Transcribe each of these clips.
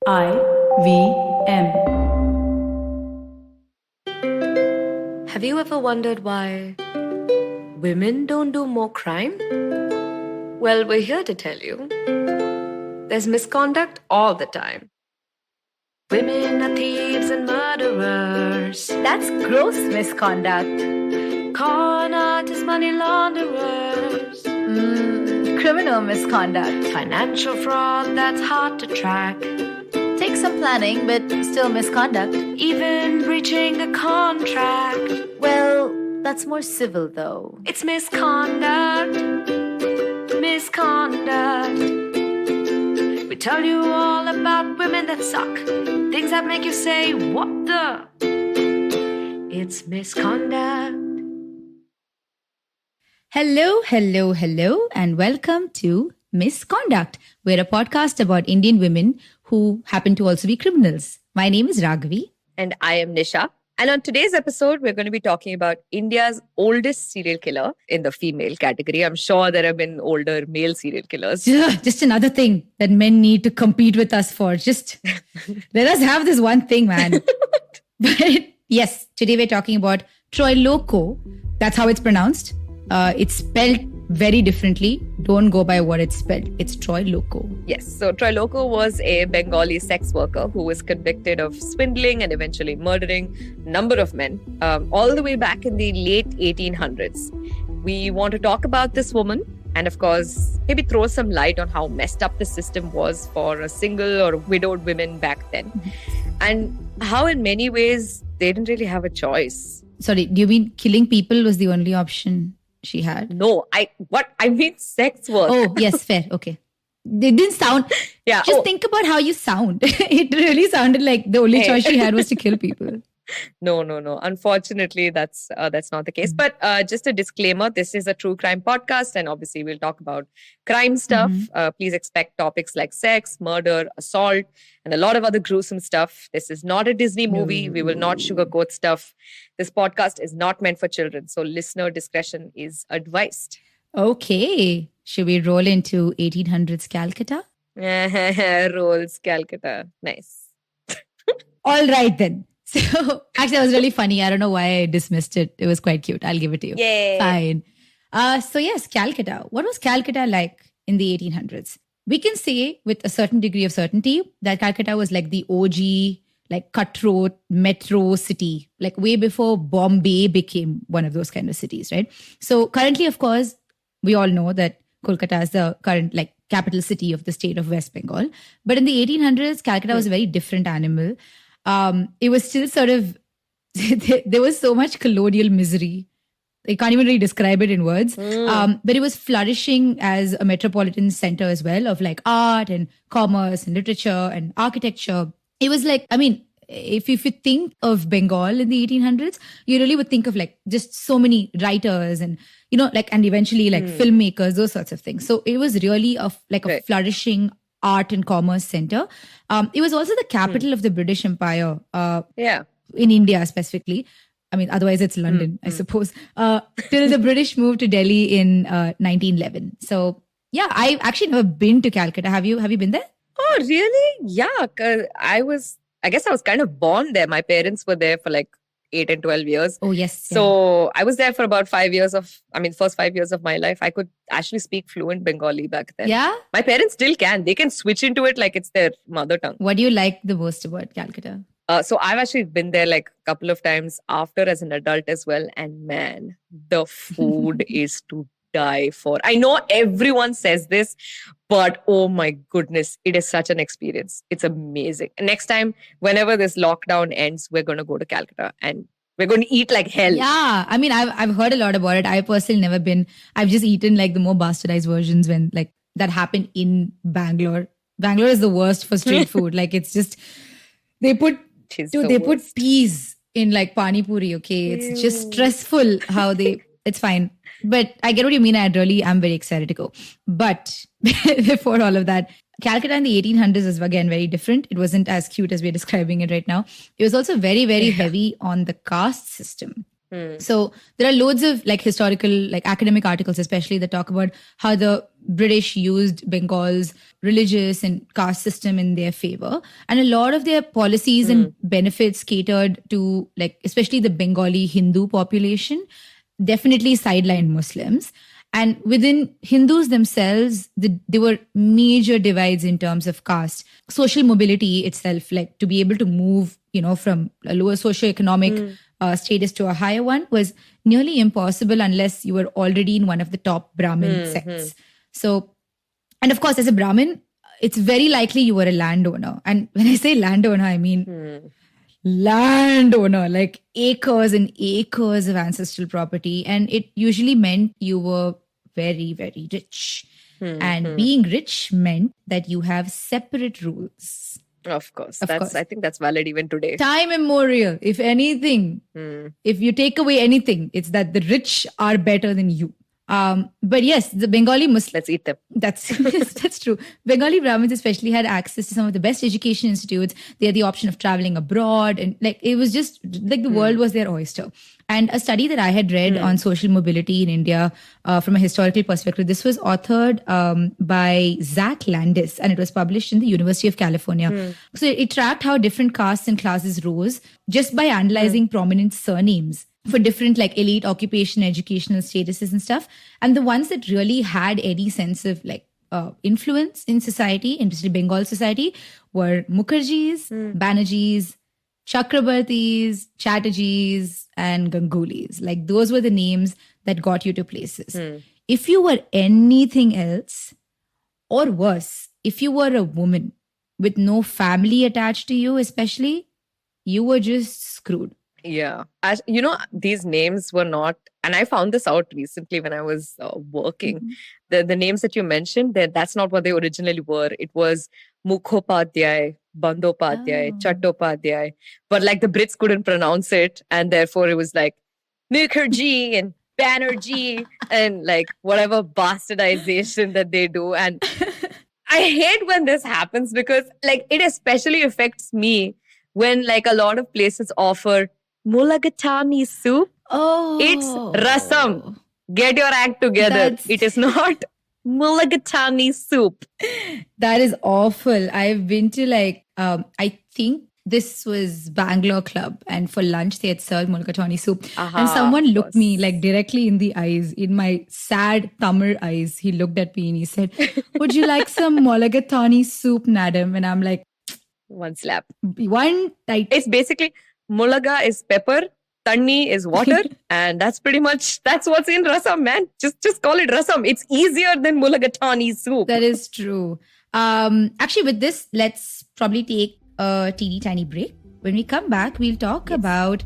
IVM. Have you ever wondered why women don't do more crime? Well, we're here to tell you. There's misconduct all the time. Women are thieves and murderers. That's gross misconduct. Con artists, money launderers. Criminal misconduct. Financial fraud that's hard to track. Takes some planning, but still misconduct. Even breaching a contract. Well, that's more civil though. It's misconduct. Misconduct. We tell you all about women that suck. Things that make you say, what the? It's misconduct. Hello, and welcome to Misconduct. We're a podcast about Indian women who happen to also be criminals. My name is Raghavi. And I am Nisha. And on today's episode, we're going to be talking about India's oldest serial killer in the female category. I'm sure there have been older male serial killers. Just another thing that men need to compete with us for. Just let us have this one thing, man. But yes, today we're talking about Troilokya. That's how it's pronounced. It's spelled very differently. Don't go by what it's spelled. It's Troilokya. Yes. So Troilokya was a Bengali sex worker who was convicted of swindling and eventually murdering a number of men all the way back in the late 1800s. We want to talk about this woman and, of course, maybe throw some light on how messed up the system was for a single or widowed women back then. And how in many ways they didn't really have a choice. Sorry, do you mean killing people was the only option she had? No, I mean sex work. Oh, yes, fair. Okay. They didn't sound. Yeah. Just think about how you sound. It really sounded like the only choice she had was to kill people. No. Unfortunately, that's not the case. But just a disclaimer, this is a true crime podcast. And obviously, we'll talk about crime stuff. Please expect topics like sex, murder, assault, and a lot of other gruesome stuff. This is not a Disney movie. We will not sugarcoat stuff. This podcast is not meant for children. So listener discretion is advised. Okay. Should we roll into 1800s Calcutta? Rolls Calcutta. Nice. All right, then. So actually, that was really funny. I don't know why I dismissed it. It was quite cute. I'll give it to you. Yay. Fine. So yes, Calcutta. What was Calcutta like in the 1800s? We can say with a certain degree of certainty that Calcutta was like the OG, like cutthroat metro city, like way before Bombay became one of those kind of cities, right? So currently, of course, we all know that Kolkata is the current like capital city of the state of West Bengal. But in the 1800s, Calcutta was a very different animal. It was still sort of, there was so much colonial misery. I can't even really describe it in words. But it was flourishing as a metropolitan center as well of like art and commerce and literature and architecture. It was like, I mean, if you think of Bengal in the 1800s, you really would think of like just so many writers and, you know, like, and eventually like filmmakers, those sorts of things. So it was really a flourishing art and commerce center. It was also the capital of the British Empire. In India specifically. I mean, otherwise it's London, I suppose. Till the British moved to Delhi in 1911. So yeah, I've actually never been to Calcutta. Have you been there? Oh, really? Yeah. 'Cause I guess I was kind of born there. My parents were there for like 8 and 12 years. Oh, yes. So I was there for about 5 years first 5 years of my life. I could actually speak fluent Bengali back then. Yeah? My parents still can. They can switch into it like it's their mother tongue. What do you like the most about Calcutta? So I've actually been there like a couple of times after as an adult as well. And man, the food is to die for. I know everyone says this, but oh my goodness, it is such an experience. It's amazing. And next time, whenever this lockdown ends, we're going to go to Calcutta and we're going to eat like hell. Yeah. I mean, I've heard a lot about it. I personally never been. I've just eaten like the more bastardized versions when like that happened in Bangalore. Bangalore is the worst for street food. Like it's just, they put peas in like pani puri. Okay. It's just stressful how it's fine. But I get what you mean. I'm very excited to go. But before all of that, Calcutta in the 1800s is again very different. It wasn't as cute as we're describing it right now. It was also very, very heavy on the caste system. So there are loads of like historical, like academic articles, especially that talk about how the British used Bengal's religious and caste system in their favor. And a lot of their policies and benefits catered to like, especially the Bengali Hindu population, definitely sidelined Muslims. And within Hindus themselves, there were major divides in terms of caste. Social mobility itself, like to be able to move, from a lower socioeconomic status to a higher one was nearly impossible unless you were already in one of the top Brahmin sects. So, and of course, as a Brahmin, it's very likely you were a landowner. And when I say landowner, I mean landowner, like acres and acres of ancestral property. And it usually meant you were very, very rich. And being rich meant that you have separate rules. Of course. I think that's valid even today. Time immemorial. If anything, if you take away anything, it's that the rich are better than you. But yes, the Bengali Muslims. Let's eat them. That's true. Bengali Brahmins especially had access to some of the best education institutes. They had the option of traveling abroad. And like, it was just like the world was their oyster. And a study that I had read on social mobility in India from a historical perspective, this was authored by Zach Landis, and it was published in the University of California. So it tracked how different castes and classes rose just by analyzing prominent surnames for different like elite occupation, educational statuses and stuff. And the ones that really had any sense of like influence in society, especially Bengal society, were Mukherjees, Banerjees, Chakrabartis, Chatterjees, and Gangulis. Like those were the names that got you to places. If you were anything else, or worse, if you were a woman with no family attached to you, especially, you were just screwed. Yeah. As these names were not, and I found this out recently when I was working. The names that you mentioned, that's not what they originally were. It was Mukhopadhyay, Bandopadhyay, Chattopadhyay. But like the Brits couldn't pronounce it. And therefore it was like Mukherjee and Banerjee and like whatever bastardization that they do. And I hate when this happens because like it especially affects me when like a lot of places offer mulligatawny soup. It's rasam. Get your act together. It is not mulligatawny soup. That is awful. I've been to like, I think this was Bangalore Club, and for lunch they had served mulligatawny soup. And someone looked me like directly in the eyes, in my sad Tamil eyes. He looked at me and he said, "Would you like some mulligatawny soup, madam?" And I'm like, one slap. One tight. It's basically mullaga is pepper, tanni is water, and that's what's in rasam, man. Just call it rasam. It's easier than mulligatawny soup. That is true. Actually, with this, let's probably take a teeny tiny break. When we come back, we'll talk about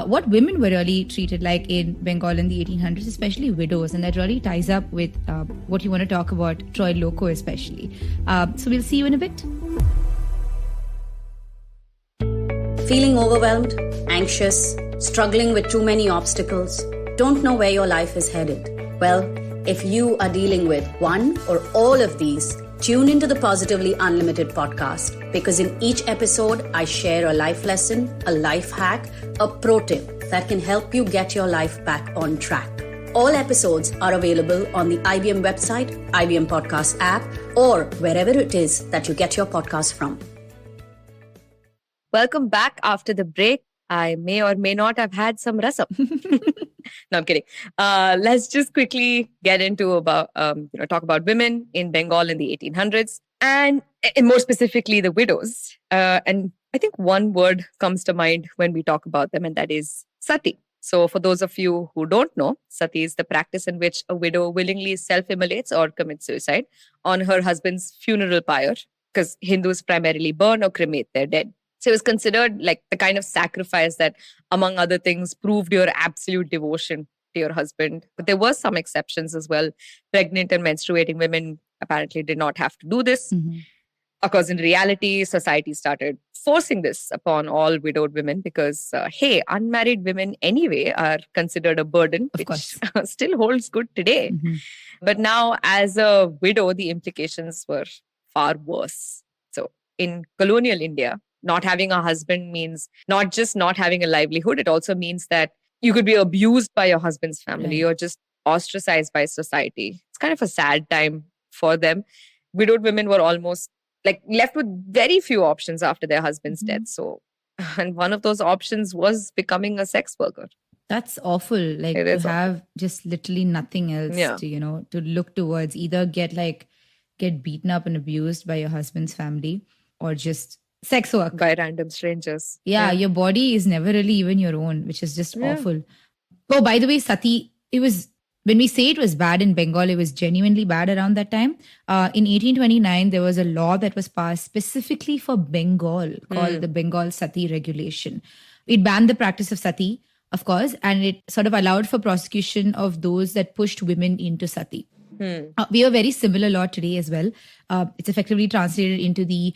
what women were really treated like in Bengal in the 1800s, especially widows. And that really ties up with what you want to talk about, Troilokya especially. So we'll see you in a bit. Feeling overwhelmed, anxious, struggling with too many obstacles, don't know where your life is headed? Well, if you are dealing with one or all of these, tune into the Positively Unlimited podcast, because in each episode, I share a life lesson, a life hack, a pro tip that can help you get your life back on track. All episodes are available on the IVM website, IVM Podcast app, or wherever it is that you get your podcast from. Welcome back after the break. I may or may not have had some rasam. No, I'm kidding. Let's just quickly get into talk about women in Bengal in the 1800s and more specifically the widows. And I think one word comes to mind when we talk about them, and that is sati. So for those of you who don't know, sati is the practice in which a widow willingly self-immolates or commits suicide on her husband's funeral pyre, because Hindus primarily burn or cremate their dead. So it was considered like the kind of sacrifice that, among other things, proved your absolute devotion to your husband. But there were some exceptions as well. Pregnant and menstruating women apparently did not have to do this. Of course, in reality, society started forcing this upon all widowed women because, unmarried women anyway are considered a burden, which still holds good today. But now, as a widow, the implications were far worse. So in colonial India, not having a husband means not just not having a livelihood. It also means that You could be abused by your husband's family Right. or just ostracized by society. It's kind of a sad time for them. Widowed women were almost like left with very few options after their husband's Mhm. death. So, and one of those options was becoming a sex worker. That's awful. Like It to is awful. have just literally nothing else Yeah. to look towards. Either get beaten up and abused by your husband's family or just sex work. By random strangers. Yeah, your body is never really even your own, which is just Yeah. awful. Oh, by the way, Sati, when we say it was bad in Bengal, it was genuinely bad around that time. In 1829, there was a law that was passed specifically for Bengal called the Bengal Sati Regulation. It banned the practice of sati, of course, and it sort of allowed for prosecution of those that pushed women into sati. We have a very similar law today as well. It's effectively translated into the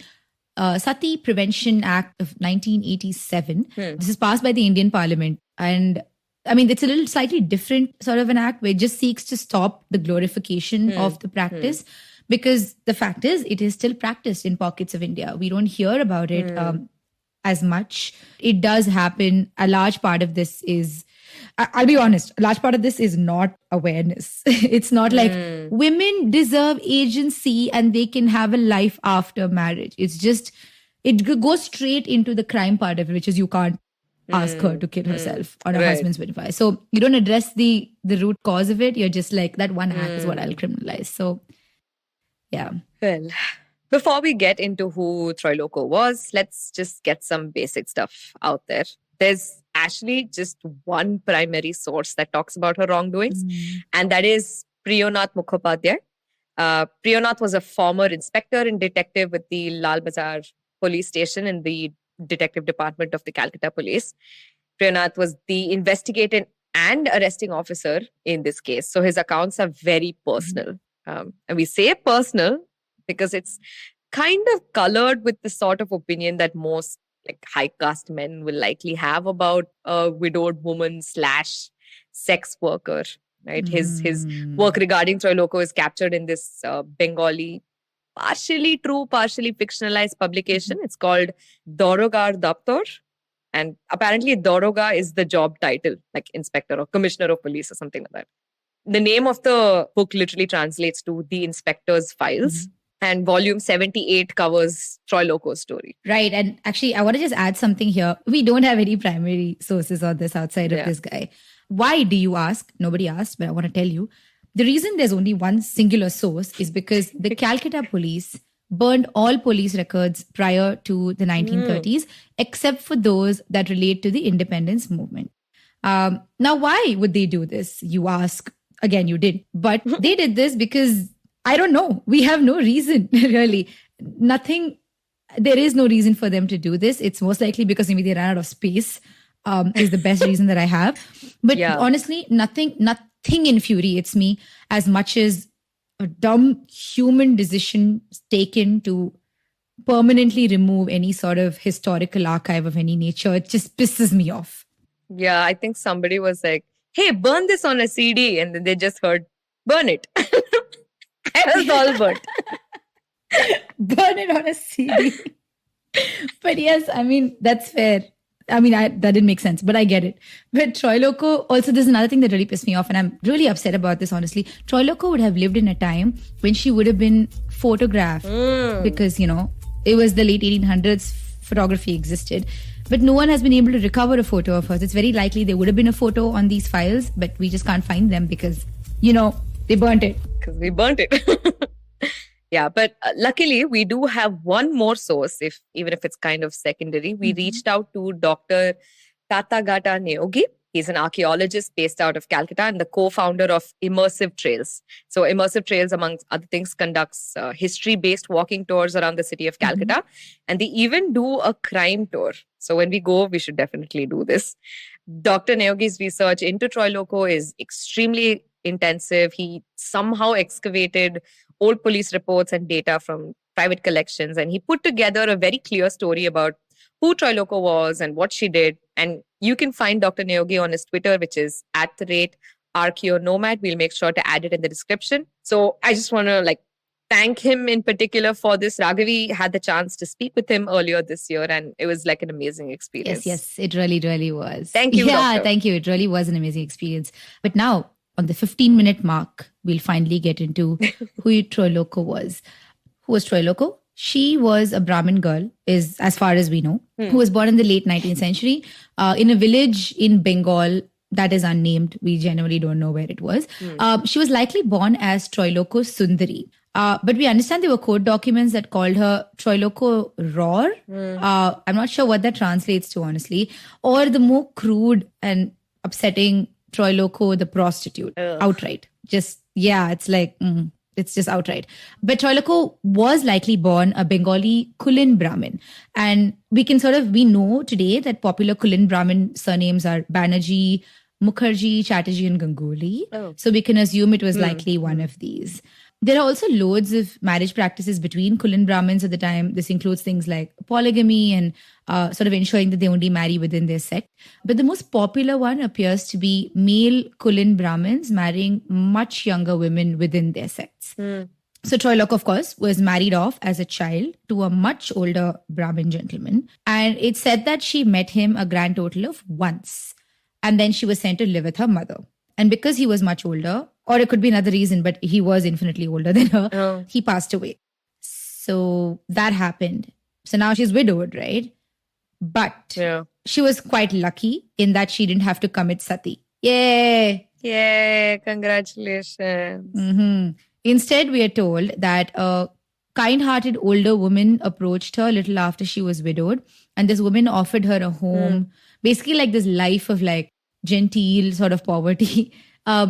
Sati Prevention Act of 1987. This is passed by the Indian Parliament. And I mean, it's a little slightly different sort of an act where it just seeks to stop the glorification of the practice. Because the fact is, it is still practiced in pockets of India. We don't hear about it as much. It does happen. A large part of this is, I'll be honest, a large part of this is not awareness. It's not like women deserve agency and they can have a life after marriage. It's just, it goes straight into the crime part of it, which is you can't ask her to kill herself on her Right. husband's behalf. So you don't address the root cause of it. You're just like, that one act is what I'll criminalize. So yeah. Well, before we get into who Troilokya was, let's just get some basic stuff out there. There's actually just one primary source that talks about her wrongdoings, and that is Priyonath Mukhopadhyay. Priyonath was a former inspector and detective with the Lal Bazaar police station in the detective department of the Calcutta police. Priyonath was the investigating and arresting officer in this case. So his accounts are very personal. And we say personal because it's kind of colored with the sort of opinion that most like high caste men will likely have about a widowed woman / sex worker. Right? His work regarding Troilokya is captured in this Bengali, partially true, partially fictionalized publication. It's called Darogar Daptar. And apparently, Daroga is the job title, like inspector or commissioner of police or something like that. The name of the book literally translates to The Inspector's Files. And volume 78 covers Troilokya's story. Right. And actually, I want to just add something here. We don't have any primary sources on this outside of this guy. Why do you ask? Nobody asked, but I want to tell you. The reason there's only one singular source is because the Calcutta police burned all police records prior to the 1930s, except for those that relate to the independence movement. Now, why would they do this? You ask. Again, you did. But they did this because, I don't know. We have no reason, really. There is no reason for them to do this. It's most likely because maybe they ran out of space, is the best reason that I have. But honestly, nothing infuriates me as much as a dumb human decision taken to permanently remove any sort of historical archive of any nature. It just pisses me off. Yeah, I think somebody was like, hey, burn this on a CD. And then they just heard, burn it. I was all burnt. Burn it on a CD. But yes, I mean, that's fair. I mean, that didn't make sense, but I get it. But Troilokya, also, there's another thing that really pissed me off, and I'm really upset about this, honestly. Troilokya would have lived in a time when she would have been photographed because, it was the late 1800s, photography existed. But no one has been able to recover a photo of hers. It's very likely there would have been a photo on these files, but we just can't find them because, they burnt it. Because we burnt it. Yeah, but luckily we do have one more source, even if it's kind of secondary. We reached out to Dr. Tathagata Neogi. He's an archaeologist based out of Calcutta and the co-founder of Immersive Trails. So Immersive Trails, amongst other things, conducts history-based walking tours around the city of Calcutta. And they even do a crime tour. So when we go, we should definitely do this. Dr. Neogi's research into Troilokya is extremely intensive. He somehow excavated old police reports and data from private collections, and he put together a very clear story about who Troilokya was and what she did. And you can find Dr. Neogi on his Twitter, which is @archaeonomad. We'll make sure to add it in the description. So I just want to thank him in particular for this. Raghavi had the chance to speak with him earlier this year, and it was like an amazing experience. Yes, it really, really was. Thank you, Yeah, doctor. thank you. It really was an amazing experience. But now, on the 15-minute mark, we'll finally get into who Troilokya was. Who was Troilokya? She was a Brahmin girl, is as far as we know, who was born in the late 19th century in a village in Bengal that is unnamed. We generally don't know where it was. She was likely born as Troilokya Sundari. But we understand there were court documents that called her Troilokya Roar. I'm not sure what that translates to, honestly. Or the more crude and upsetting Troilokya the prostitute. Outright. Just, yeah, it's like... It's just outright. But Troilokya was likely born a Bengali Kulin Brahmin. And we know today that popular Kulin Brahmin surnames are Banerjee, Mukherjee, Chatterjee, and Ganguly. So we can assume it was likely one of these. There are also loads of marriage practices between Kulin Brahmins at the time. This includes things like polygamy and sort of ensuring that they only marry within their sect. But the most popular one appears to be male Kulin Brahmins marrying much younger women within their sects. So Troilokya, of course, was married off as a child to a much older Brahmin gentleman. And it's said that she met him a grand total of once. And then she was sent to live with her mother. And because he was much older, or it could be another reason, but he was infinitely older than her, he passed away. So that happened. So now she's widowed, right? But she was quite lucky in that she didn't have to commit sati. Yay! Yay! Congratulations. Instead, we are told that a kind-hearted older woman approached her a little after she was widowed. And this woman offered her a home, basically like this life of like genteel sort of poverty,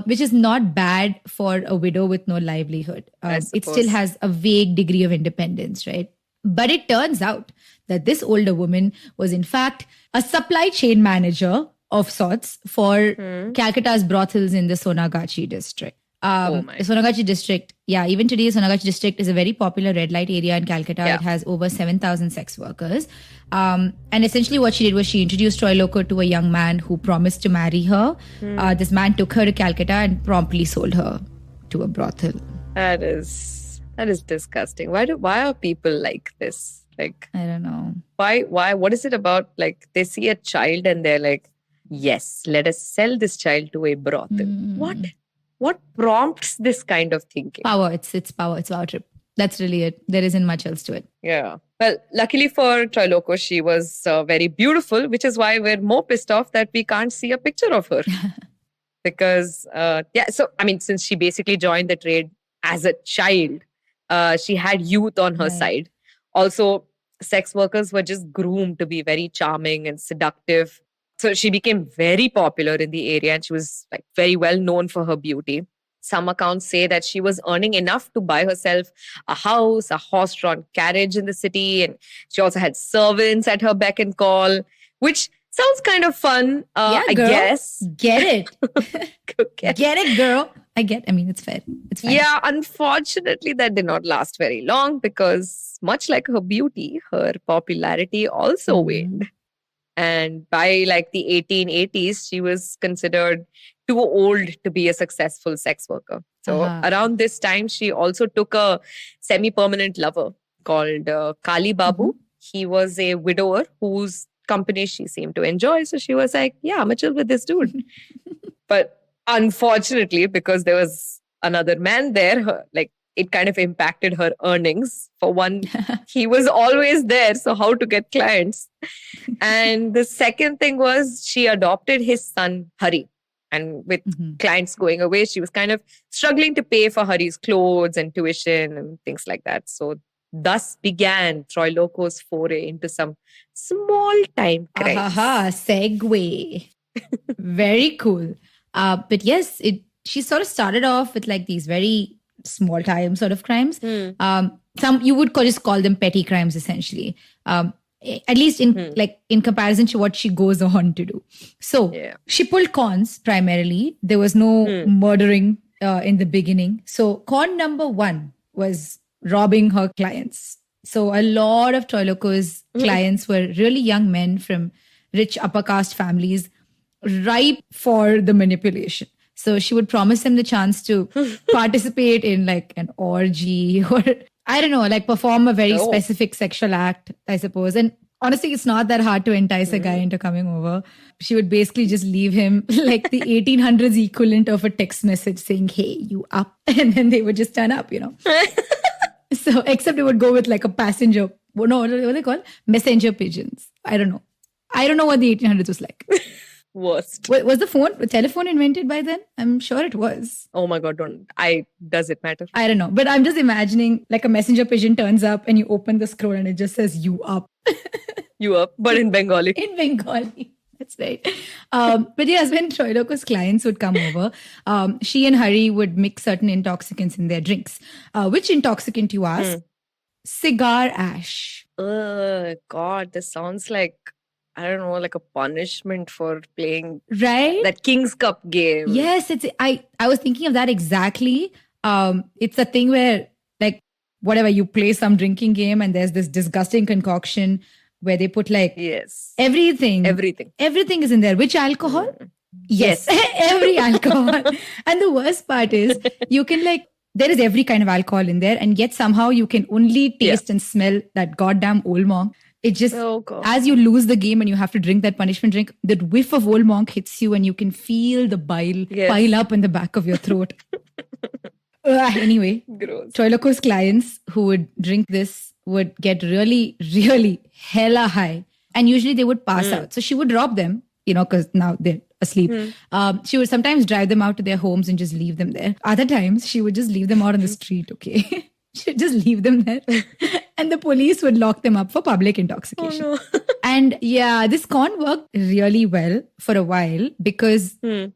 which is not bad for a widow with no livelihood. It still has a vague degree of independence, right? But it turns out that this older woman was in fact a supply chain manager of sorts for Calcutta's brothels in the Sonagachi district. The Sonagachi district, even today, Sonagachi district is a very popular red light area in Calcutta. It has over 7,000 sex workers. And essentially what she did was she introduced Troilokya to a young man who promised to marry her. This man took her to Calcutta and promptly sold her to a brothel. That is disgusting. Why are people like this? Like, I don't know. Why? What is it about? Like, they see a child and they're like, yes, let us sell this child to a brothel. What prompts this kind of thinking? Power. It's power. It's power trip. That's really it. There isn't much else to it. Yeah. Well, luckily for Troilokya, she was very beautiful, which is why we're more pissed off that we can't see a picture of her. Because, so, I mean, since she basically joined the trade as a child, she had youth on her side. Also, sex workers were just groomed to be very charming and seductive. So she became very popular in the area and she was like very well known for her beauty. Some accounts say that she was earning enough to buy herself a house, a horse-drawn carriage in the city. And she also had servants at her beck and call, which sounds kind of fun, I guess. Get it. Get it, girl. I mean, it's fair. It's fine. Yeah, unfortunately, that did not last very long because much like her beauty, her popularity also waned. And by like the 1880s, she was considered too old to be a successful sex worker. So around this time, she also took a semi-permanent lover called Kali Babu. He was a widower whose company she seemed to enjoy. So she was like, yeah, I'm chill with this dude. But unfortunately, because there was another man there, it kind of impacted her earnings. For one, he was always there. So how to get clients? And the second thing was she adopted his son, Hari. And with clients going away, she was kind of struggling to pay for Hari's clothes and tuition and things like that. So thus began Troilokya's foray into some small-time crimes. Segue. Very cool. But yes, she sort of started off with like these very small time sort of crimes. Some you would just call them petty crimes essentially. At least in comparison to what she goes on to do. So she pulled cons primarily. There was no murdering in the beginning. So con number one was robbing her clients. So a lot of Troilokya's clients were really young men from rich upper caste families, ripe for the manipulation. So she would promise him the chance to participate in like an orgy or I don't know, like perform a very Oh. specific sexual act, I suppose. And honestly, it's not that hard to entice a guy into coming over. She would basically just leave him like the 1800s equivalent of a text message saying, hey, you up? And then they would just turn up, you know. So, except it would go with like a passenger, no, what are they called? Messenger pigeons. I don't know. I don't know what the 1800s was like. Worst. Was the telephone invented by then? I'm sure it was. Oh my God, does it matter? I don't know. But I'm just imagining like a messenger pigeon turns up and you open the scroll and it just says, you up. You up, but in Bengali. In Bengali. That's right. But yes, when Troilokya's clients would come over, she and Hari would mix certain intoxicants in their drinks. Which intoxicant, you ask? Cigar ash. God, this sounds like, I don't know, like a punishment for playing Right? that King's Cup game. Yes, I was thinking of that exactly. It's a thing where like whatever, you play some drinking game and there's this disgusting concoction where they put like Yes. everything is in there. Which alcohol? Yes. Every alcohol. And the worst part is you can like, there is every kind of alcohol in there and yet somehow you can only taste and smell that goddamn old monk. It just, Oh, God. as you lose the game and you have to drink that punishment drink, that whiff of old monk hits you and you can feel the bile pile up in the back of your throat. Anyway, Gross. Troilokya's clients who would drink this would get really, really hella high. And usually they would pass out. So she would rob them, you know, because now they're asleep. She would sometimes drive them out to their homes and just leave them there. Other times she would just leave them out on the street, okay? She'd just leave them there. And the police would lock them up for public intoxication. Oh, no. And yeah, this con worked really well for a while because who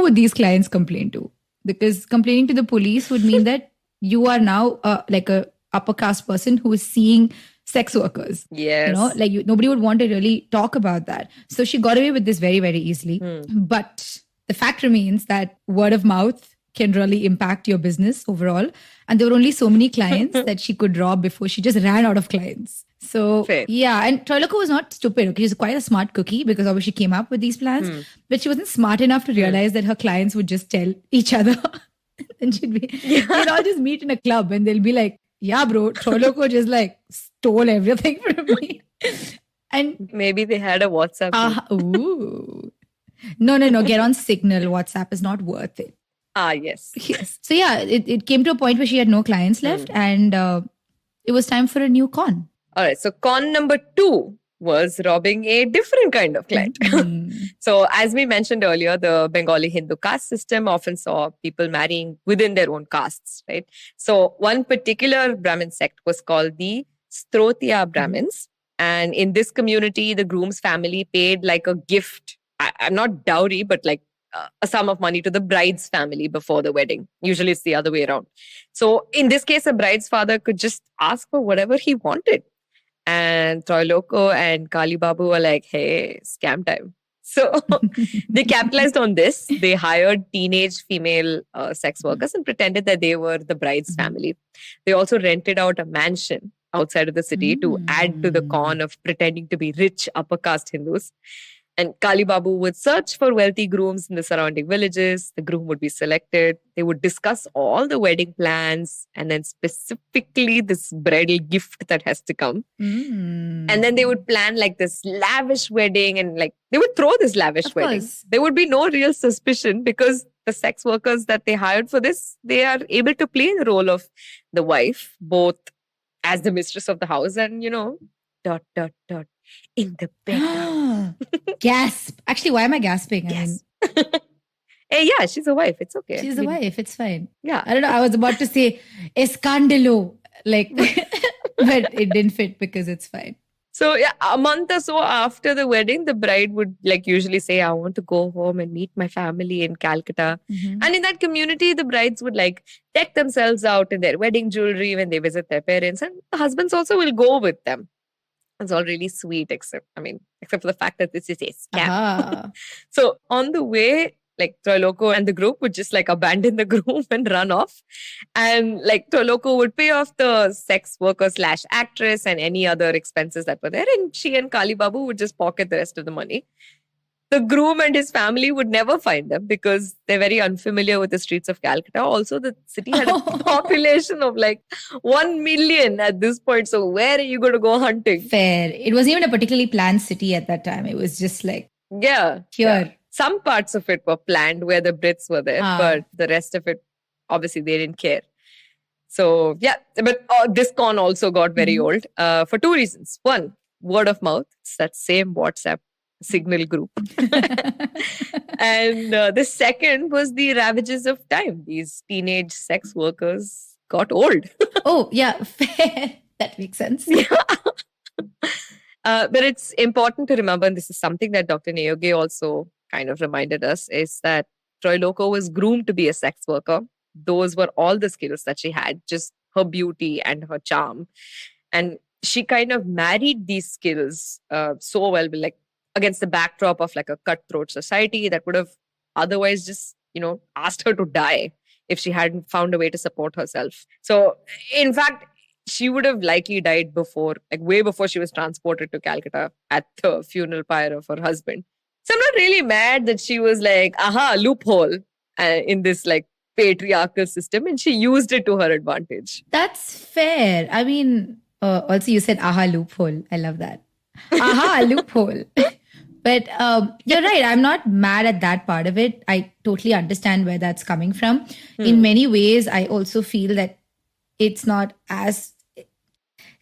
would these clients complain to? Because complaining to the police would mean that you are now like a upper caste person who is seeing sex workers. Yes. You know, like nobody would want to really talk about that. So she got away with this very, very easily. But the fact remains that word of mouth can really impact your business overall. And there were only so many clients that she could rob before she just ran out of clients. So Fair. yeah, and Troilokya was not stupid. Okay, she's quite a smart cookie because obviously she came up with these plans, but she wasn't smart enough to realize that her clients would just tell each other. And they'd all just meet in a club and they'll be like, yeah, bro, Troilokya just like stole everything from me. And Maybe they had a WhatsApp group. ooh. No, get on Signal. WhatsApp is not worth it. Yes. Yes. So yeah, it came to a point where she had no clients left and it was time for a new con. All right. So con number 2 was robbing a different kind of client. So as we mentioned earlier, the Bengali Hindu caste system often saw people marrying within their own castes, right? So one particular Brahmin sect was called the Troilokya Brahmins. And in this community, the groom's family paid like a gift. I'm not dowry, but like a sum of money to the bride's family before the wedding. Usually it's the other way around. So in this case, a bride's father could just ask for whatever he wanted. And Troilokya and Kali Babu were like, hey, scam time. So they capitalized on this. They hired teenage female sex workers and pretended that they were the bride's family. They also rented out a mansion outside of the city to add to the con of pretending to be rich upper caste Hindus. And Kali Babu would search for wealthy grooms in the surrounding villages. The groom would be selected. They would discuss all the wedding plans and then specifically this bridal gift that has to come. And then they would plan like this lavish wedding and like they would throw this lavish wedding. Course. There would be no real suspicion because the sex workers that they hired for this, they are able to play the role of the wife, both as the mistress of the house and, you know, ... in the bed. Gasp. Actually, why am I gasping? Yes. Hey, yeah, she's a wife. It's okay. She's a wife. It's fine. Yeah. I don't know. I was about to say escandalo, like, but it didn't fit because it's fine. So yeah, a month or so after the wedding, the bride would like usually say, I want to go home and meet my family in Calcutta. And in that community, the brides would like deck themselves out in their wedding jewelry when they visit their parents. And the husbands also will go with them. It's all really sweet, except for the fact that this is a scam. So on the way, like Troilokya and the group would just like abandon the groom and run off. And like Troilokya would pay off the sex worker / actress and any other expenses that were there. And she and Kali Babu would just pocket the rest of the money. the groom and his family would never find them because they're very unfamiliar with the streets of Calcutta. Also, the city had a population of like 1 million at this point. So where are you going to go hunting? Fair. It wasn't even a particularly planned city at that time. It was just like, Yeah. here. Some parts of it were planned where the Brits were there, but the rest of it, obviously, they didn't care. So, yeah, but this con also got very old for two reasons. One, word of mouth. It's that same WhatsApp signal group. And the second was the ravages of time. These teenage sex workers got old. Oh, yeah, fair. That makes sense. But it's important to remember, and this is something that Dr. Neoge also kind of reminded us, is that Troilokya was groomed to be a sex worker. Those were all the skills that she had, just her beauty and her charm. And she kind of married these skills so well, like against the backdrop of like a cutthroat society that would have otherwise just, asked her to die if she hadn't found a way to support herself. So, in fact, she would have likely died before, like way before she was transported to Calcutta at the funeral pyre of her husband. So I'm not really mad that she was like, aha, loophole in this like patriarchal system, and she used it to her advantage. That's fair. I mean, also you said, aha, loophole. I love that. Aha, loophole. But you're right. I'm not mad at that part of it. I totally understand where that's coming from. In many ways, I also feel that it's not as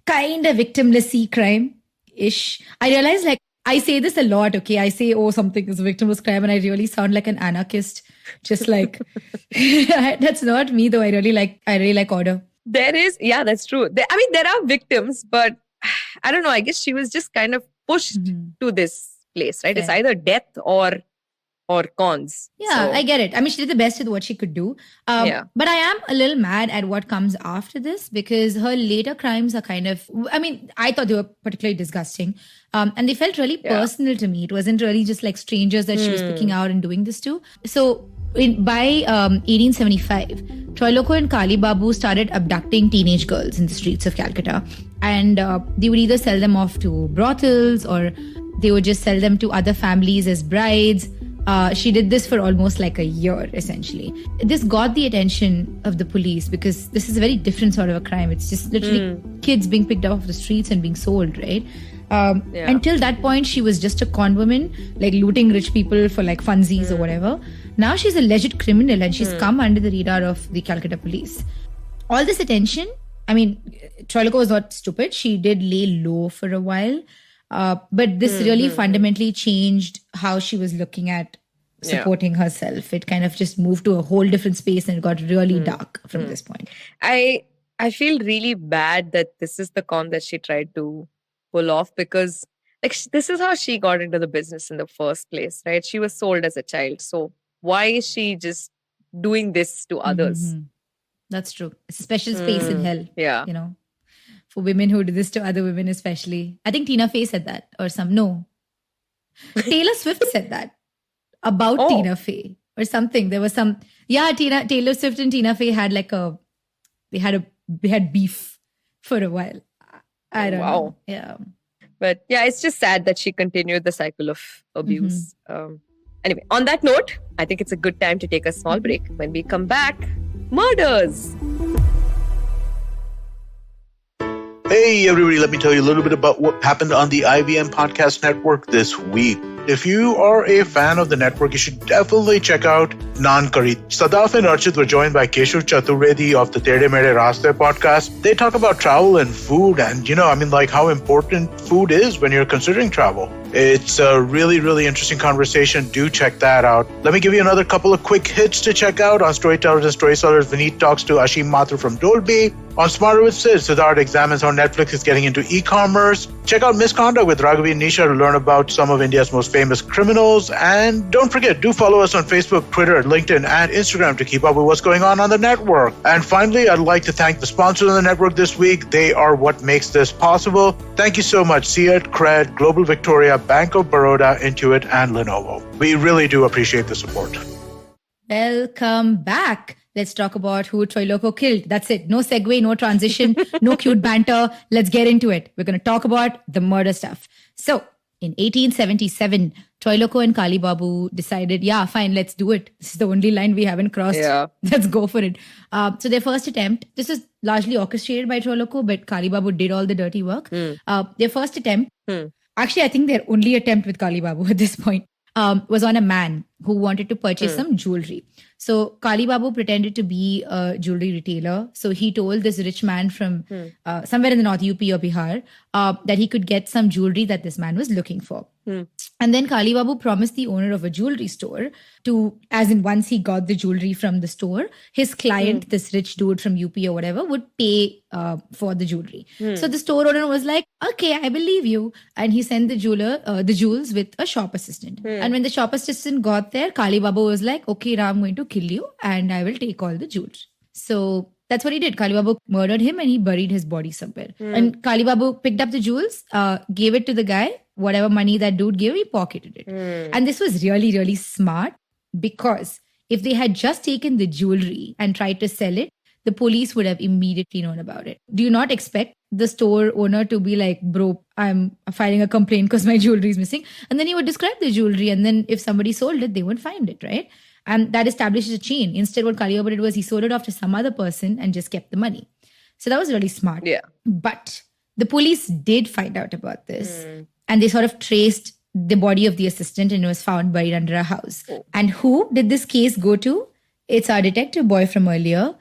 kind of victimless crime-ish. I realize, like, I say this a lot, okay? I say, oh, something is a victimless crime, and I really sound like an anarchist. Just like, that's not me, though. I really like order. There is, yeah, that's true. There are victims, but I don't know. I guess she was just kind of pushed to this place, right? Fair. It's either death or cons. Yeah, So, I get it. I mean, she did the best with what she could do. But I am a little mad at what comes after this because her later crimes are kind of, I mean, I thought they were particularly disgusting. And they felt really personal to me. It wasn't really just like strangers that she was picking out and doing this to. So by 1875, Troilokya and Kali Babu started abducting teenage girls in the streets of Calcutta. And they would either sell them off to brothels or they would just sell them to other families as brides. She did this for almost like a year, essentially. This got the attention of the police because this is a very different sort of a crime. It's just literally kids being picked up off the streets and being sold, right? Until that point, she was just a con woman, like looting rich people for like funsies or whatever. Now she's a legit criminal and she's come under the radar of the Calcutta police. All this attention, I mean, Troilokya was not stupid. She did lay low for a while. But this really fundamentally changed how she was looking at supporting herself. It kind of just moved to a whole different space and it got really dark from this point. I feel really bad that this is the con that she tried to pull off because like this is how she got into the business in the first place, right? She was sold as a child. So why is she just doing this to others? That's true. It's a special space in hell. Yeah. You know, for women who do this to other women, especially. I think Tina Fey said that or Taylor Swift said that about Tina Fey or something. There was some, Taylor Swift and Tina Fey had like they had beef for a while. I don't know. Yeah. But yeah, it's just sad that she continued the cycle of abuse. Anyway, on that note, I think it's a good time to take a small break. When we come back, murders. Hey everybody, let me tell you a little bit about what happened on the IVM Podcast Network this week. If you are a fan of the network, you should definitely check out Naan Curry. Sadaf and Archit were joined by Keshav Chaturvedi of the Tere Mere Raste podcast. They talk about travel and food and, like how important food is when you're considering travel. It's a really, really interesting conversation. Do check that out. Let me give you another couple of quick hits to check out. On Storytellers and Storysellers, Vineet talks to Ashim Mathur from Dolby. On Smarter with Sid, Siddharth examines how Netflix is getting into e-commerce. Check out Misconduct with Raghavi and Nisha to learn about some of India's most famous criminals. And don't forget, do follow us on Facebook, Twitter, LinkedIn, and Instagram to keep up with what's going on the network. And finally, I'd like to thank the sponsors of the network this week. They are what makes this possible. Thank you so much, Seat, Cred, Global Victoria, Bank of Baroda, Intuit, and Lenovo. We really do appreciate the support. Welcome back. Let's talk about who Troilokya killed. That's it. No segue, no transition, no cute banter. Let's get into it. We're going to talk about the murder stuff. So, In 1877, Troilokya and Kali Babu decided, yeah, fine, let's do it. This is the only line we haven't crossed. Yeah. Let's go for it. So their first attempt, this is largely orchestrated by Troilokya, but Kali Babu did all the dirty work. Their first attempt, actually, I think their only attempt with Kali Babu at this point, was on a man who wanted to purchase some jewelry. So Kali Babu pretended to be a jewelry retailer. So he told this rich man from somewhere in the north, UP or Bihar, that he could get some jewelry that this man was looking for. And then Kali Babu promised the owner of a jewelry store to, as in once he got the jewelry from the store, his client, this rich dude from UP or whatever, would pay for the jewelry. So the store owner was like, okay, I believe you. And he sent the jewels with a shop assistant. And when the shop assistant got there, Kali Babu was like, okay, Ram, I'm going to kill you and I will take all the jewelry. So that's what he did. Kali Babu murdered him and he buried his body somewhere. And Kali Babu picked up the jewels, gave it to the guy. Whatever money that dude gave, he pocketed it. And this was really, really smart because if they had just taken the jewelry and tried to sell it, the police would have immediately known about it. Do you not expect the store owner to be like, bro, I'm filing a complaint because my jewelry is missing? And then he would describe the jewelry. And then if somebody sold it, they would find it, right? And that establishes a chain. Instead, what Kali Babu did was he sold it off to some other person and just kept the money. So that was really smart. Yeah. But the police did find out about this. And they sort of traced the body of the assistant and it was found buried under a house. And who did this case go to? It's our detective boy from earlier,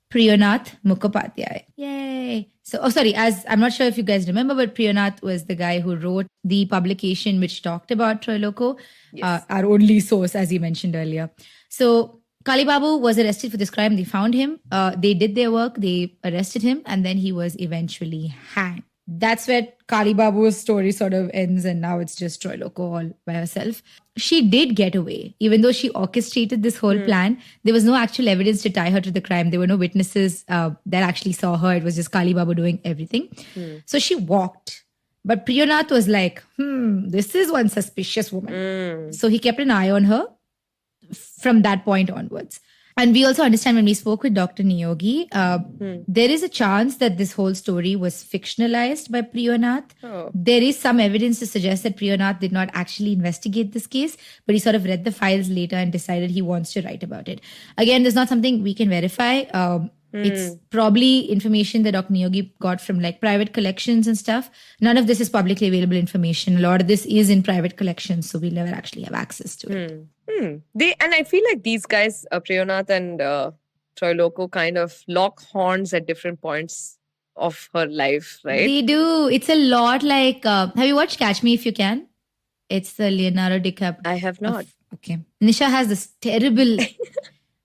Priyanath Mukhopadhyay. Yay. So, as I'm not sure if you guys remember, but Priyanath was the guy who wrote the publication which talked about Troilokya, our only source, as you mentioned earlier. So Kali Babu was arrested for this crime. They found him. They did their work. They arrested him. And then he was eventually hanged. That's where Kali Babu's story sort of ends and now it's just Troilokya all by herself. She did get away. Even though she orchestrated this whole plan, there was no actual evidence to tie her to the crime. There were no witnesses that actually saw her. It was just Kali Babu doing everything. So she walked. But Priyanath was like, this is one suspicious woman. So he kept an eye on her from that point onwards. And we also understand when we spoke with Dr. Niyogi, there is a chance that this whole story was fictionalized by Priyanath. There is some evidence to suggest that Priyanath did not actually investigate this case, but he sort of read the files later and decided he wants to write about it. Again, there's not something we can verify. It's probably information that Dr. Niyogi got from like private collections and stuff. None of this is publicly available information. A lot of this is in private collections, so we'll never actually have access to it. And I feel like these guys, Priyanath and Troilokya, kind of lock horns at different points of her life, right? They do. It's a lot like, have you watched Catch Me If You Can? It's the Leonardo DiCaprio. I have not. Okay. Nisha has this terrible...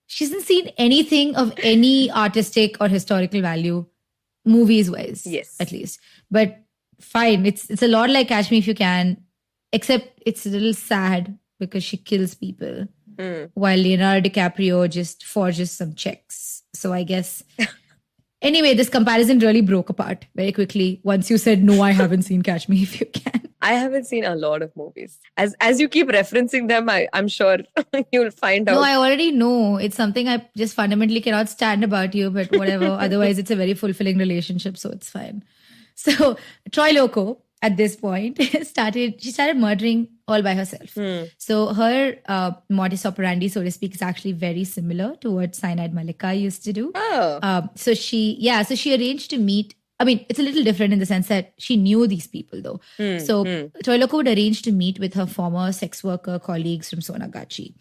She hasn't seen anything of any artistic or historical value, movies-wise. Yes. At least. But fine. It's a lot like Catch Me If You Can, except it's a little sad because she kills people while Leonardo DiCaprio just forges some checks. So I guess... Anyway, this comparison really broke apart very quickly once you said, no, I haven't seen Catch Me If You Can. I haven't seen a lot of movies. As you keep referencing them, I'm sure you'll find out. No, I already know. It's something I just fundamentally cannot stand about you, but whatever. Otherwise, it's a very fulfilling relationship, so it's fine. So Troilokya, at this point, started murdering all by herself. So her modus operandi, so to speak, is actually very similar to what Cyanide Malika used to do. So she arranged to meet. I mean, it's a little different in the sense that she knew these people, though. So Troilokya would arrange to meet with her former sex worker colleagues from Sonagachi.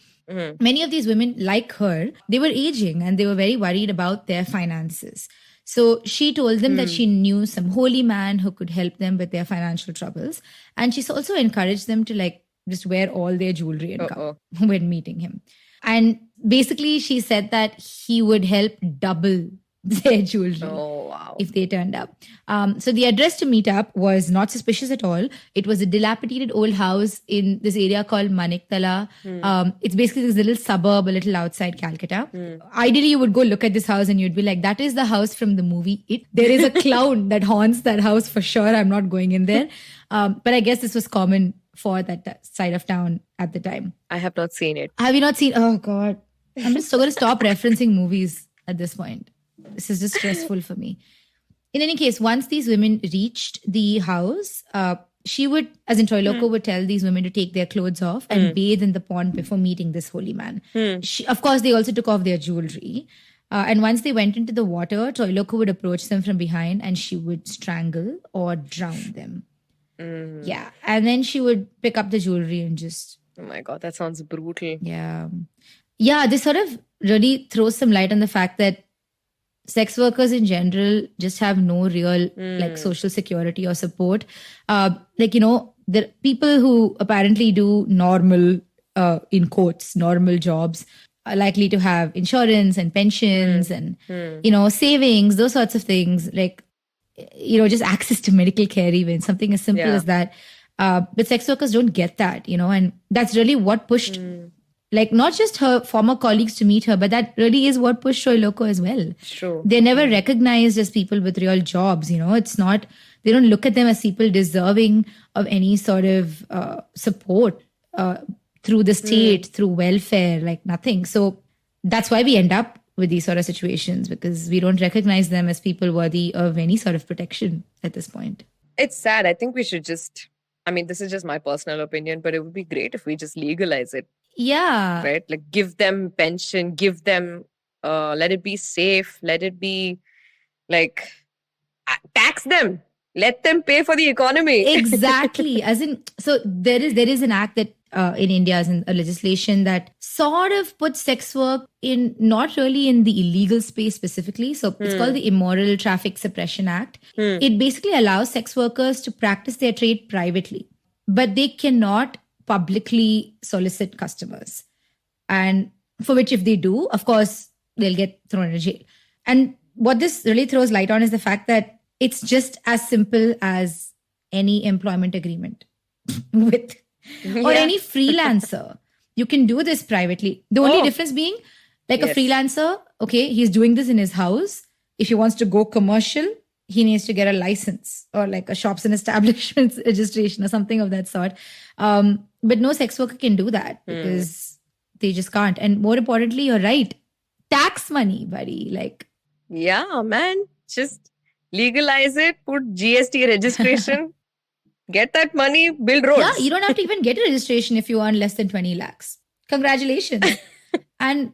Many of these women, like her, they were aging and they were very worried about their finances. So she told them that she knew some holy man who could help them with their financial troubles. And she's also encouraged them to like just wear all their jewelry and come when meeting him. And basically she said that he would help double their jewelry if they turned up. So the address to meet up was not suspicious at all. It was a dilapidated old house in this area called Maniktala. It's basically this little suburb a little outside Calcutta. Ideally, you would go look at this house and you'd be like, that is the house from the movie It. There is a clown that haunts that house for sure. I'm not going in there. But I guess this was common for that side of town at the time. I have not seen it. Have you not seen? Oh, God. I'm just going to stop referencing movies at this point. This is just stressful for me. In any case, once these women reached the house, she would, as in Troilokya would tell these women to take their clothes off and bathe in the pond before meeting this holy man. Of course, they also took off their jewelry. And once they went into the water, Troilokya would approach them from behind and she would strangle or drown them. Yeah. And then she would pick up the jewelry and just... Oh my God, that sounds brutal. Yeah. Yeah, this sort of really throws some light on the fact that sex workers in general just have no real like social security or support. Like, you know, the people who apparently do normal, in quotes, normal jobs are likely to have insurance and pensions and, you know, savings, those sorts of things. Like, you know, just access to medical care, even something as simple as that. But sex workers don't get that, you know, and that's really what pushed, like, not just her former colleagues to meet her, but that really is what pushed Troilokya as well. True. They're never recognized as people with real jobs, you know, it's not, they don't look at them as people deserving of any sort of support through the state, through welfare, like nothing. So that's why we end up with these sort of situations, because we don't recognize them as people worthy of any sort of protection at this point. It's sad. I think we should just, I mean, this is just my personal opinion, but it would be great if we just legalize it. Yeah. Right? Like, give them pension, give them, let it be safe, let it be like, tax them, let them pay for the economy. Exactly. As in, so there is an act that in India, as in a legislation that sort of puts sex work in, not really in the illegal space specifically. So it's called the Immoral Suppression Act. It basically allows sex workers to practice their trade privately, but they cannot publicly solicit customers. And for which, if they do, of course, they'll get thrown in jail. And what this really throws light on is the fact that it's just as simple as any employment agreement with or any freelancer. You can do this privately. The only difference being, like a freelancer, okay, he's doing this in his house. If he wants to go commercial, he needs to get a license or like a shops and establishments registration or something of that sort. But no sex worker can do that because they just can't. And more importantly, you're right. Tax money, buddy. Like, Yeah, man. Just legalize it, put GST registration, get that money, build roads. yeah, you don't have to even get a registration if you earn less than 20 lakhs. Congratulations. And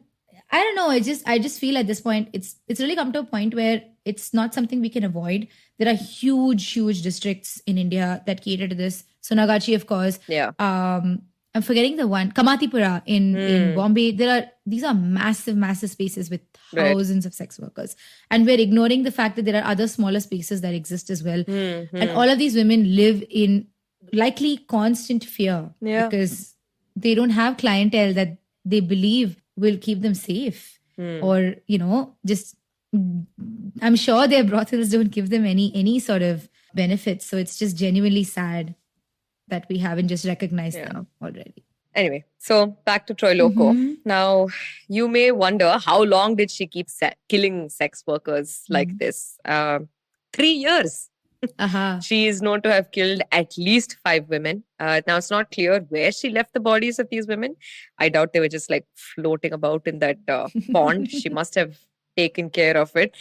I don't know, I just feel at this point, it's really come to a point where it's not something we can avoid. There are huge districts in India that cater to this. Sonagachi, of course. Yeah. I'm forgetting the one. Kamatipura in Bombay. These are massive spaces with thousands of sex workers. And we're ignoring the fact that there are other smaller spaces that exist as well. And all of these women live in likely constant fear because they don't have clientele that they believe will keep them safe. Or, you know, just, I'm sure their brothels don't give them any sort of benefits. So it's just genuinely sad that we haven't just recognized them already. Anyway, so back to Troilokya. Now, you may wonder, how long did she keep killing sex workers like this? 3 years. She is known to have killed at least 5 women. Now, it's not clear where she left the bodies of these women. I doubt they were just like floating about in that pond. She must have taken care of it.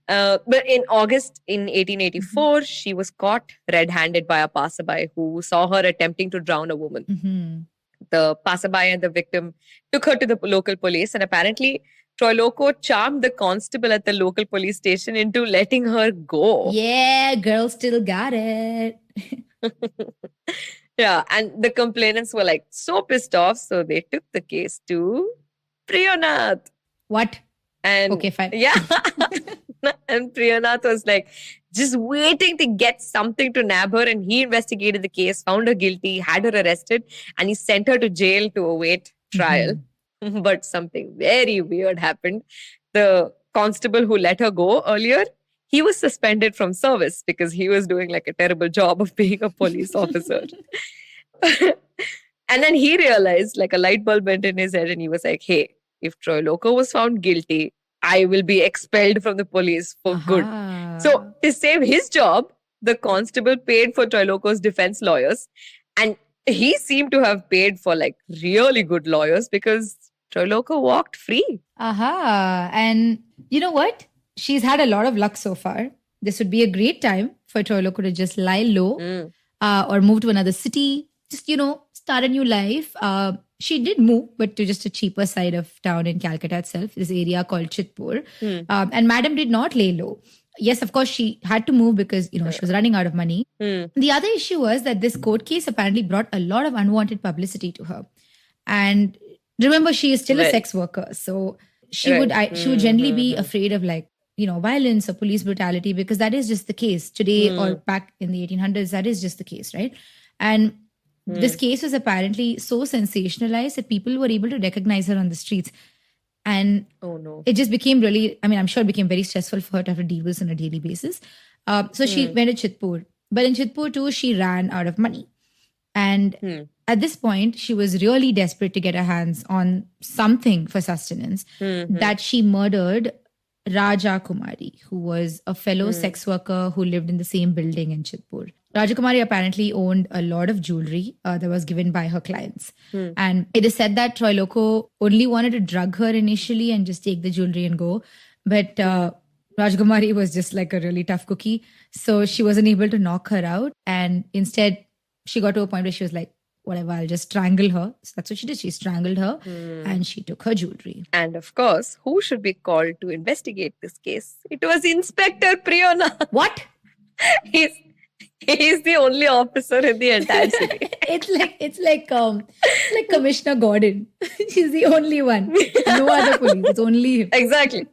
But in August in 1884, she was caught red-handed by a passerby who saw her attempting to drown a woman. The passerby and the victim took her to the local police, and apparently Troilokya charmed the constable at the local police station into letting her go. Yeah, girl still got it. Yeah, and the complainants were like so pissed off, so they took the case to Priyanath. What? And okay, fine. Yeah. And Priyanath was like just waiting to get something to nab her, and he investigated the case, found her guilty, had her arrested, and he sent her to jail to await trial. But something very weird happened. The constable who let her go earlier, he was suspended from service because he was doing like a terrible job of being a police officer. And then he realized, like, a light bulb went in his head, and he was like, hey, if Troilokya was found guilty, I will be expelled from the police for good. So to save his job, the constable paid for Troilokya's defense lawyers. And he seemed to have paid for like really good lawyers because Troilokya walked free. And you know what? She's had a lot of luck so far. This would be a great time for Troilokya to just lie low. or move to another city, just, start a new life. She did move, but to just a cheaper side of town in Calcutta itself, this area called Chitpur. And Madam did not lay low. Yes, of course, she had to move because, she was running out of money. The other issue was that this court case apparently brought a lot of unwanted publicity to her. And remember, she is still a sex worker. So she would generally be afraid of violence or police brutality, because that is just the case today or back in the 1800s. That is just the case, right? And this case was apparently so sensationalized that people were able to recognize her on the streets. And it just became really, I'm sure it became very stressful for her to have to deal with this on a daily basis. So she went to Chitpur. But in Chitpur too, she ran out of money. And at this point, she was really desperate to get her hands on something for sustenance, that she murdered Raja Kumari, who was a fellow sex worker who lived in the same building in Chitpur. Raja Kumari apparently owned a lot of jewelry that was given by her clients. And it is said that Troilokya only wanted to drug her initially and just take the jewelry and go. But Raja Kumari was just like a really tough cookie. So she wasn't able to knock her out. And instead, she got to a point where she was like, whatever, I'll just strangle her. So that's what she did. She strangled her and she took her jewelry. And of course, who should be called to investigate this case? It was Inspector Priyona. What? He's the only officer in the entire city. It's like Commissioner Gordon. She's the only one. No other police. It's only him. Exactly.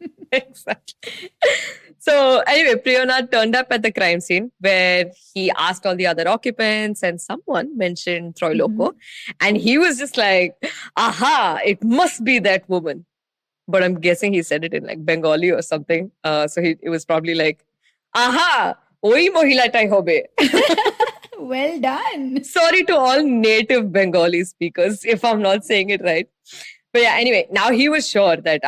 So anyway, Priyona turned up at the crime scene where he asked all the other occupants, and someone mentioned Troilokya. And he was just like, aha, it must be that woman. But I'm guessing he said it in like Bengali or something. So it was probably like, aha, oi mohilatai hobe. Well done. Sorry to all native Bengali speakers if I'm not saying it right. But yeah, anyway, now he was sure that,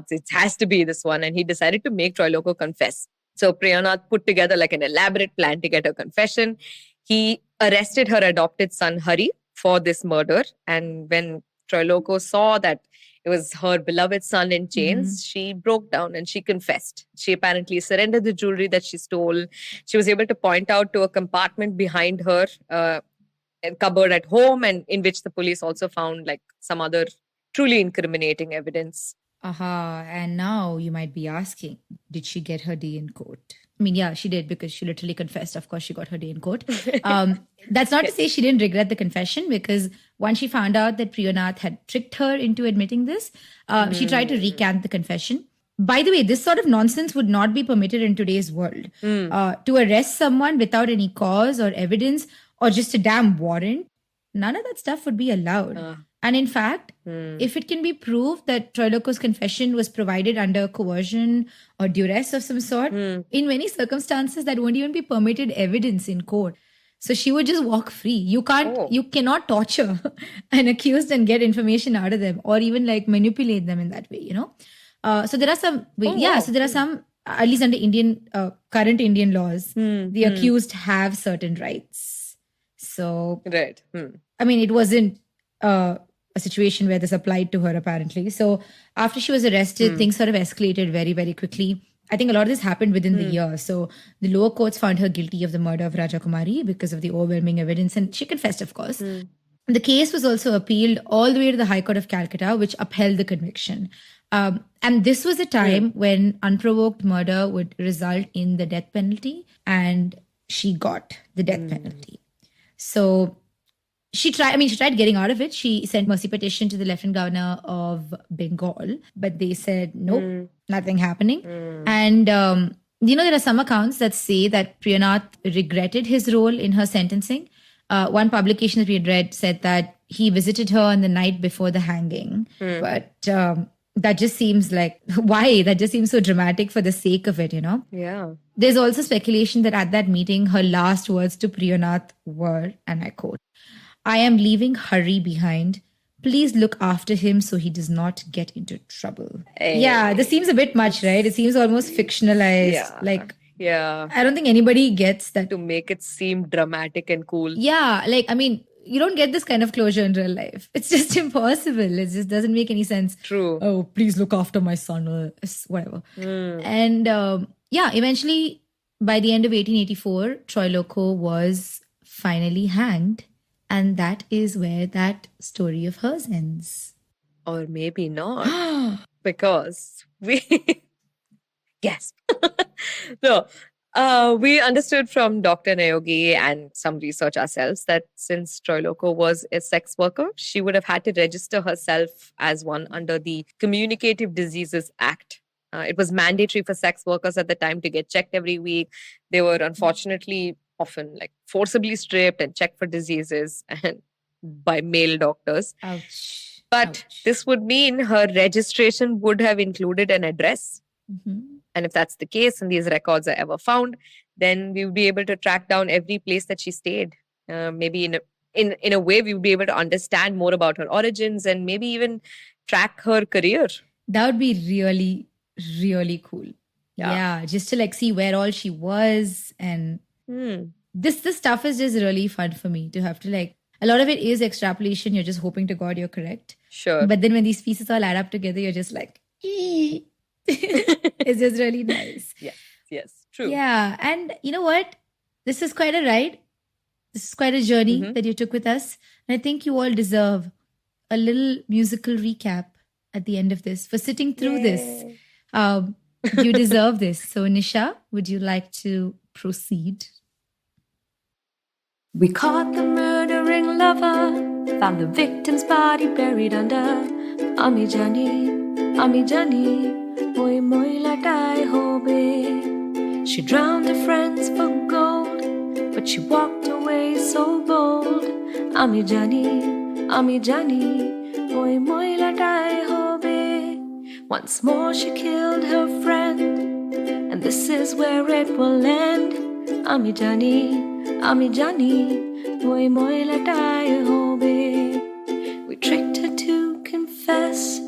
it has to be this one. And he decided to make Troilokya confess. So Priyana put together like an elaborate plan to get her confession. He arrested her adopted son, Hari, for this murder. And when Troilokya saw that it was her beloved son in chains, she broke down and she confessed. She apparently surrendered the jewelry that she stole. She was able to point out to a compartment behind her, a cupboard at home, and in which the police also found like some other truly incriminating evidence. And now you might be asking, did she get her day in court? I mean, yeah, she did, because she literally confessed. Of course, she got her day in court. That's not to say she didn't regret the confession, because once she found out that Priyanath had tricked her into admitting this, she tried to recant the confession. By the way, this sort of nonsense would not be permitted in today's world. To arrest someone without any cause or evidence or just a damn warrant, none of that stuff would be allowed. And in fact, if it can be proved that Troilokya's confession was provided under coercion or duress of some sort, in many circumstances, that won't even be permitted evidence in court. So she would just walk free. You cannot torture an accused and get information out of them, or even like manipulate them in that way, So there are some, so there are some, at least under current Indian laws, the accused have certain rights. So, right. I mean, it wasn't a situation where this applied to her, apparently. So after she was arrested, things sort of escalated very, very quickly. I think a lot of this happened within the year. So the lower courts found her guilty of the murder of Raja Kumari because of the overwhelming evidence. And she confessed, of course. The case was also appealed all the way to the High Court of Calcutta, which upheld the conviction. And this was a time when unprovoked murder would result in the death penalty. And she got the death penalty. So she tried getting out of it. She sent mercy petition to the Lieutenant Governor of Bengal, but they said, nope, nothing happening. And, there are some accounts that say that Priyanath regretted his role in her sentencing. One publication that we had read said that he visited her on the night before the hanging. But that just seems like, why? That just seems so dramatic for the sake of it, Yeah. There's also speculation that at that meeting, her last words to Priyanath were, and I quote, "I am leaving Hari behind. Please look after him so he does not get into trouble." Yeah, this seems a bit much, right? It seems almost fictionalized. Yeah. I don't think anybody gets that. To make it seem dramatic and cool. Yeah, you don't get this kind of closure in real life. It's just impossible. It just doesn't make any sense. True. Oh, please look after my son or whatever. And eventually, by the end of 1884, Troilokya was finally hanged. And that is where that story of hers ends. Or maybe not. Because we... Yes. No. We understood from Dr. Nayogi and some research ourselves that since Troilokya was a sex worker, she would have had to register herself as one under the Communicative Diseases Act. It was mandatory for sex workers at the time to get checked every week. They were unfortunately often like forcibly stripped and checked for diseases and by male doctors. Ouch. But this would mean her registration would have included an address. Mm-hmm. And if that's the case and these records are ever found, then we would be able to track down every place that she stayed. Maybe in a way, we would be able to understand more about her origins and maybe even track her career. That would be really, really cool. Yeah, just to like see where all she was. And this stuff is just really fun for me to have to like, a lot of it is extrapolation. You're just hoping to God you're correct. Sure. But then when these pieces all add up together, you're just like, ee. It's just really nice. Yes, true. Yeah. And you know what? This is quite a ride. This is quite a journey that you took with us. And I think you all deserve a little musical recap at the end of this for sitting through this. You deserve this. So Nisha, would you like to proceed? We caught the murdering lover, found the victim's body buried under. Ami Jani, moi moi latai hobe. She drowned her friends for gold, but she walked away so bold. Ami Jani, moi moi latai hobe. Once more she killed her friend, and this is where it will end. Ami Jani, moi moi latai hobe. We tricked her to confess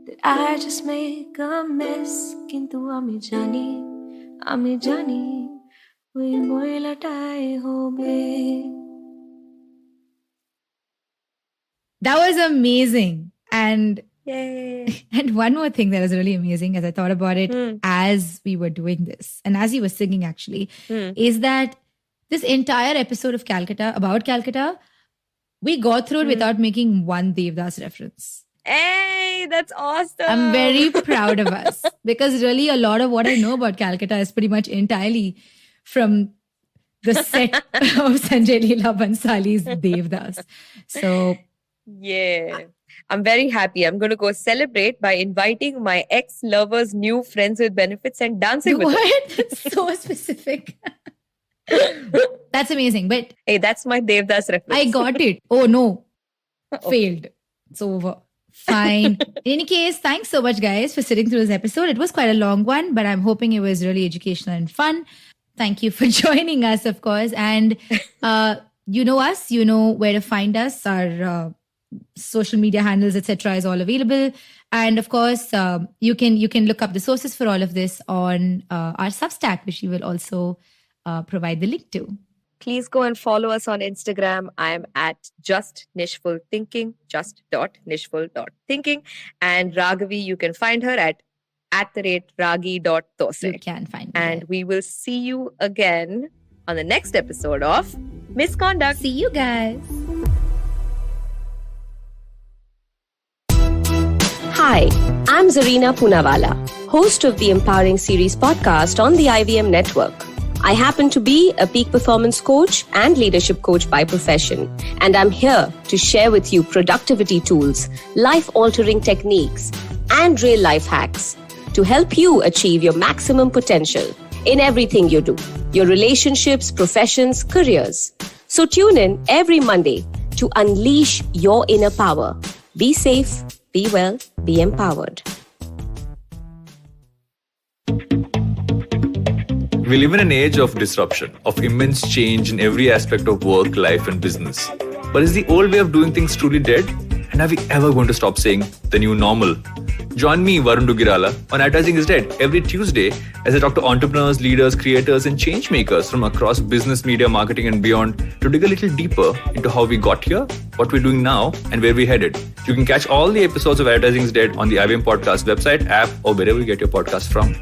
that I just make a mess. Kintu ami jani, moi moi latai hobe. That was amazing. And Yay. And one more thing that was really amazing as I thought about it as we were doing this, and as you were singing actually, is that this entire episode of Calcutta, we got through it without making one Devdas reference. Hey, that's awesome. I'm very proud of us because really a lot of what I know about Calcutta is pretty much entirely from the set of Sanjay Leela Bansali's Devdas. So, yeah. I'm very happy. I'm going to go celebrate by inviting my ex-lover's new friends with benefits and dancing with them. what? That's so specific. That's amazing. But Hey, that's my Devdas reference. I got it. Oh no. Failed. It's over. Fine. In any case, thanks so much, guys, for sitting through this episode. It was quite a long one, but I'm hoping it was really educational and fun. Thank you for joining us, of course. And you know us, you know where to find us. Our social media handles, etc., is all available. And of course, you can look up the sources for all of this on our Substack, which we will also provide the link to. Please go and follow us on Instagram. I am at justnishfulthinking, just.nishful.thinking. And Raghavi, you can find her at @ragi.tose. You can find me And there. we will see you again on the next episode of Misconduct. See you guys. Hi, I'm Zarina Poonawalla, host of the Empowering Series podcast on the IVM network. I happen to be a peak performance coach and leadership coach by profession, and I'm here to share with you productivity tools, life-altering techniques, and real-life hacks to help you achieve your maximum potential in everything you do, your relationships, professions, careers. So tune in every Monday to unleash your inner power. Be safe, be well, be empowered. We live in an age of disruption, of immense change in every aspect of work, life, and business. But is the old way of doing things truly dead? And are we ever going to stop saying the new normal? Join me, Varun Dugirala, on Advertising is Dead every Tuesday as I talk to entrepreneurs, leaders, creators, and change makers from across business, media, marketing, and beyond to dig a little deeper into how we got here, what we're doing now, and where we're headed. You can catch all the episodes of Advertising is Dead on the IVM Podcast website, app, or wherever you get your podcast from.